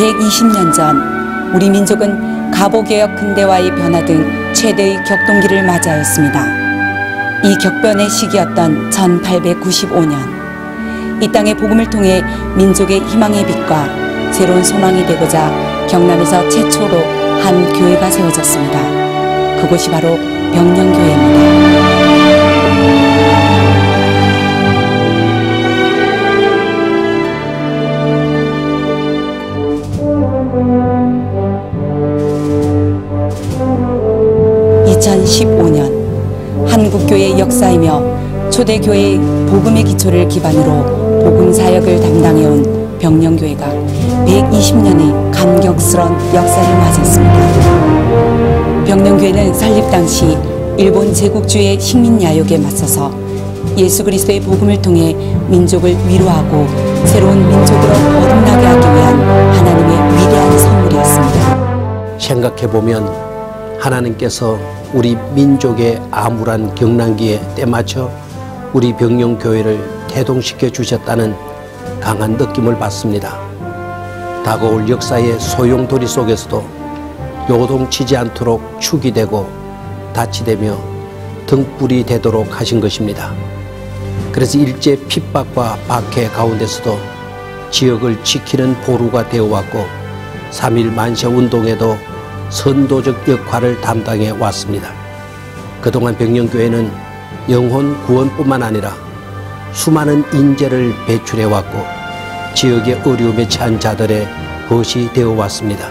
120년 전 우리 민족은 가보개혁 근대화의 변화 등 최대의 격동기를 맞이하였습니다. 이 격변의 시기였던 1895년 이 땅의 복음을 통해 민족의 희망의 빛과 새로운 소망이 되고자 경남에서 최초로 한 교회가 세워졌습니다. 그곳이 바로 병령교회입니다. 2015년 한국교회의 역사이며 초대교회의 복음의 기초를 기반으로 복음사역을 담당해온 병령교회가 120년의 감격스러운 역사를 맞이했습니다. 병령교회는 설립 당시 일본 제국주의의 식민야욕에 맞서서 예수 그리스도의 복음을 통해 민족을 위로하고 새로운 민족으로 거듭나게 하기 위한 하나님의 위대한 선물이었습니다. 생각해보면 하나님께서 우리 민족의 암울한 경랑기에 때맞춰 우리 병령교회를 태동시켜 주셨다는 강한 느낌을 받습니다. 다가올 역사의 소용돌이 속에서도 요동치지 않도록 축이 되고 닻이 되며 등불이 되도록 하신 것입니다. 그래서 일제 핍박과 박해 가운데서도 지역을 지키는 보루가 되어왔고 3.1 만세운동에도 선도적 역할을 담당해 왔습니다. 그동안 병령교회는 영혼 구원뿐만 아니라 수많은 인재를 배출해 왔고 지역의 어려움에 처한 자들의 벗이 되어 왔습니다.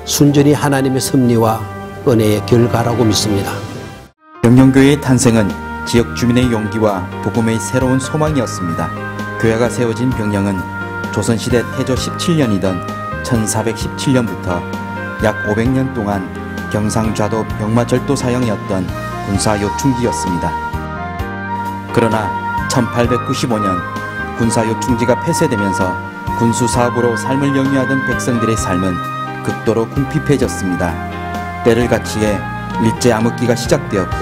순전히 하나님의 섭리와 은혜의 결과라고 믿습니다. 병령교회의 탄생은 지역 주민의 용기와 복음의 새로운 소망이었습니다. 교회가 세워진 병령은 조선시대 태조 17년이던 1417년부터 약 500년 동안 경상좌도 병마절도 사형이었던 군사요충지였습니다. 그러나 1895년 군사요충지가 폐쇄되면서 군수사업으로 삶을 영위하던 백성들의 삶은 극도로 궁핍해졌습니다. 때를 갖추게 일제 암흑기가 시작되었고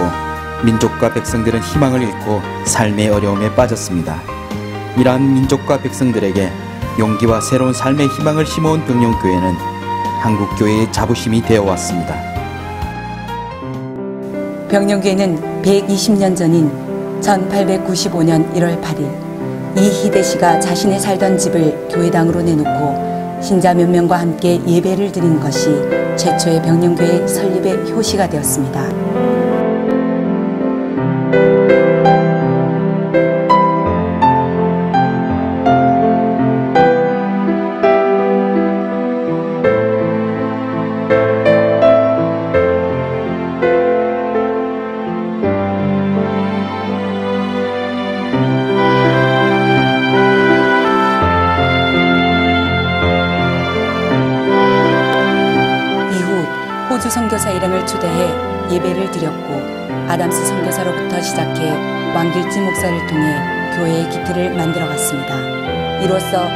민족과 백성들은 희망을 잃고 삶의 어려움에 빠졌습니다. 이러한 민족과 백성들에게 용기와 새로운 삶의 희망을 심어온 병령교회는 한국교회의 자부심이 되어왔습니다. 병령교회는 120년 전인 1895년 1월 8일 이희대 씨가 자신의 살던 집을 교회당으로 내놓고 신자 몇 명과 함께 예배를 드린 것이 최초의 병령교회 설립의 효시가 되었습니다. 호주 선교사 일행을 초대해 예배를 드렸고 아담스 선교사로부터 시작해 왕길지 목사를 통해 교회의 기틀을 만들어갔습니다. 이로써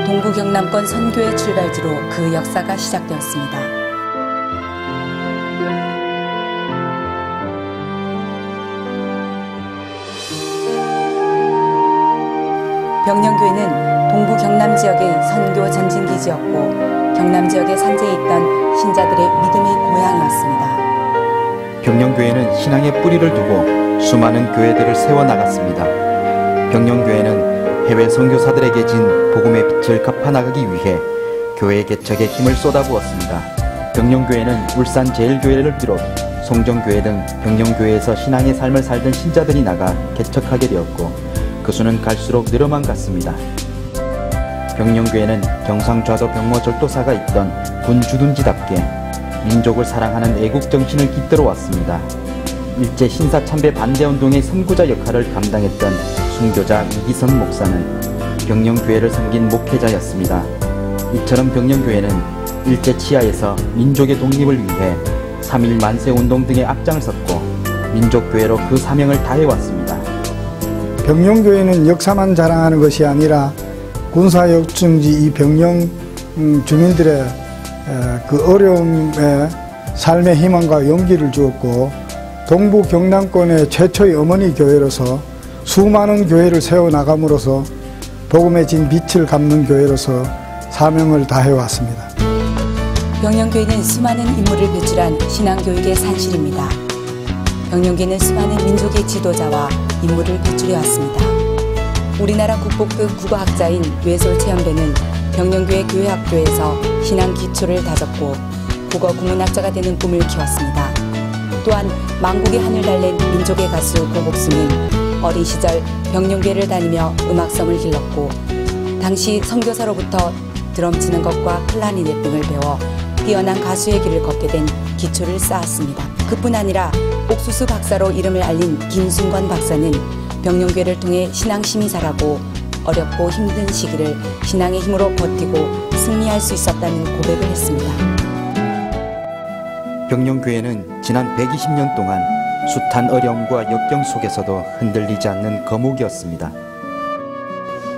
동부 경남권 선교의 출발지로 그 역사가 시작되었습니다. 병령교회는 동부 경남 지역의 선교 전진기지였고 경남 지역의 산지에 있던 신자들의 믿음의 고향이었습니다. 병령교회는 신앙의 뿌리를 두고 수많은 교회들을 세워나갔습니다. 병령교회는 해외 선교사들에게 진 복음의 빛을 갚아나가기 위해 교회 개척에 힘을 쏟아부었습니다. 병령교회는 울산 제일교회를 비롯 송정교회 등 병령교회에서 신앙의 삶을 살던 신자들이 나가 개척하게 되었고 그 수는 갈수록 늘어만 갔습니다. 병령교회는 경상좌도 병모절도사가 있던 군 주둔지답게 민족을 사랑하는 애국정신을 깃들어 왔습니다. 일제 신사참배 반대운동의 선구자 역할을 감당했던 순교자 이기선 목사는 병령교회를 섬긴 목회자였습니다. 이처럼 병령교회는 일제 치하에서 민족의 독립을 위해 3.1 만세운동 등의 앞장을 섰고 민족교회로 그 사명을 다해왔습니다. 병령교회는 역사만 자랑하는 것이 아니라 군사요충지 이 병령 주민들의 그 어려움에 삶의 희망과 용기를 주었고 동부 경남권의 최초의 어머니 교회로서 수많은 교회를 세워나감으로써 복음의 진 빛을 갚는 교회로서 사명을 다해왔습니다. 병영교회는 수많은 인물을 배출한 신앙교육의 산실입니다. 병영교회는 수많은 민족의 지도자와 인물을 배출해왔습니다. 우리나라 국보급 국어학자인 외솔체험대는 병영교회 교회학교에서 신앙 기초를 다졌고 국어 국문학자가 되는 꿈을 키웠습니다. 또한 만국의 하늘 달랜 민족의 가수 고복수는 어린 시절 병영교회를 다니며 음악성을 길렀고 당시 선교사로부터 드럼 치는 것과 클라리넷 등을 배워 뛰어난 가수의 길을 걷게 된 기초를 쌓았습니다. 그뿐 아니라 옥수수 박사로 이름을 알린 김순건 박사는 병영교회를 통해 신앙심이 자라고 어렵고 힘든 시기를 신앙의 힘으로 버티고 승리할 수 있었다는 고백을 했습니다. 병영교회는 지난 120년 동안 숱한 어려움과 역경 속에서도 흔들리지 않는 거목이었습니다.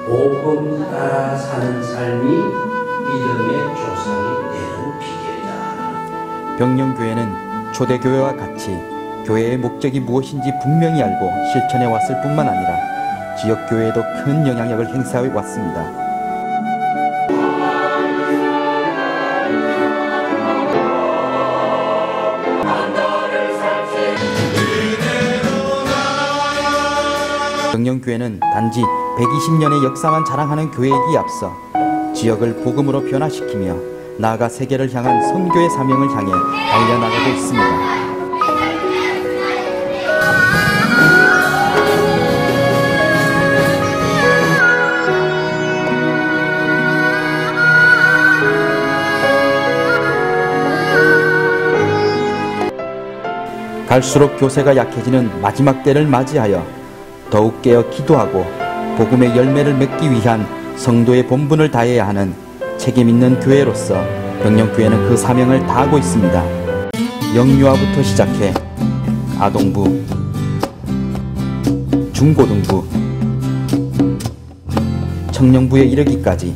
복음 따라 사는 삶이 믿음의 조상이 되는 비결이다. 병영교회는 초대교회와 같이 교회의 목적이 무엇인지 분명히 알고 실천해 왔을 뿐만 아니라 지역교회에도 큰 영향력을 행사해 왔습니다. 병영교회는 단지 120년의 역사만 자랑하는 교회이기에 앞서 지역을 복음으로 변화시키며 나아가 세계를 향한 선교의 사명을 향해 달려나가고 있습니다. 갈수록 교세가 약해지는 마지막 때를 맞이하여 더욱 깨어 기도하고 복음의 열매를 맺기 위한 성도의 본분을 다해야 하는 책임 있는 교회로서 병영교회는 그 사명을 다하고 있습니다. 영유아부터 시작해 아동부, 중고등부, 청년부에 이르기까지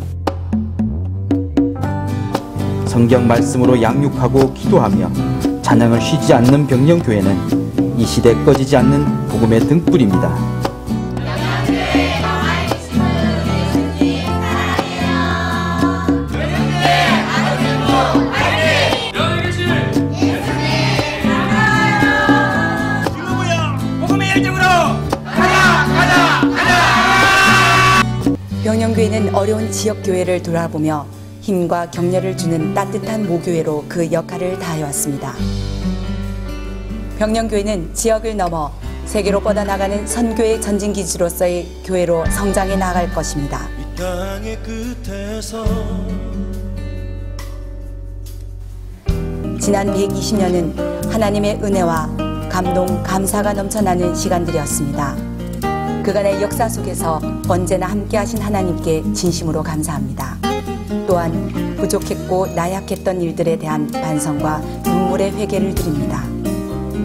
성경 말씀으로 양육하고 기도하며 찬양을 쉬지 않는 병영교회는 이 시대에 꺼지지 않는 복음의 등불입니다. 병영교회는 어려운 지역교회를 돌아보며 힘과 격려를 주는 따뜻한 모교회로 그 역할을 다해왔습니다. 병영교회는 지역을 넘어 세계로 뻗어나가는 선교의 전진기지로서의 교회로 성장해 나갈 것입니다. 이 땅의 끝에서 지난 120년은 하나님의 은혜와 감동, 감사가 넘쳐나는 시간들이었습니다. 그간의 역사 속에서 언제나 함께하신 하나님께 진심으로 감사합니다. 또한 부족했고 나약했던 일들에 대한 반성과 눈물의 회개를 드립니다.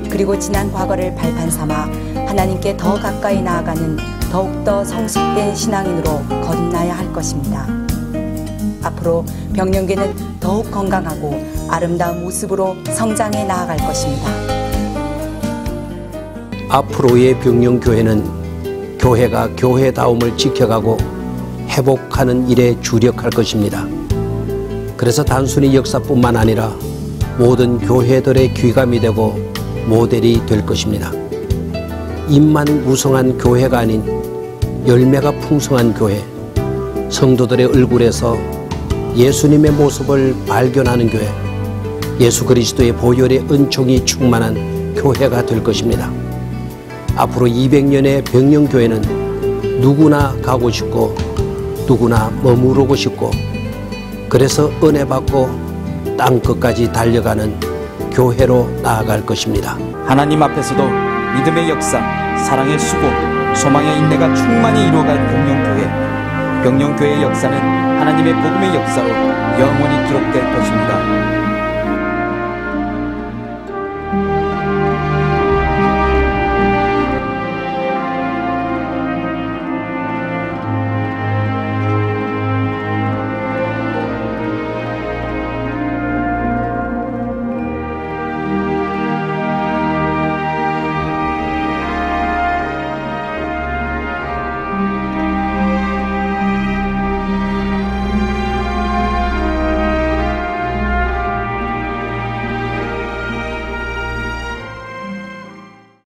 그리고 지난 과거를 발판 삼아 하나님께 더 가까이 나아가는 더욱더 성숙된 신앙인으로 거듭나야 할 것입니다. 앞으로 병영교회는 더욱 건강하고 아름다운 모습으로 성장해 나아갈 것입니다. 앞으로의 병영교회는 교회가 교회다움을 지켜가고 회복하는 일에 주력할 것입니다. 그래서 단순히 역사뿐만 아니라 모든 교회들의 귀감이 되고 모델이 될 것입니다. 입만 무성한 교회가 아닌 열매가 풍성한 교회, 성도들의 얼굴에서 예수님의 모습을 발견하는 교회, 예수 그리스도의 보혈의 은총이 충만한 교회가 될 것입니다. 앞으로 200년의 병영교회는 누구나 가고 싶고 누구나 머무르고 싶고 그래서 은혜 받고 땅 끝까지 달려가는 교회로 나아갈 것입니다. 하나님 앞에서도 믿음의 역사, 사랑의 수고, 소망의 인내가 충만히 이루어갈 병영교회. 병영교회의 역사는 하나님의 복음의 역사로 영원히 기록될 것입니다.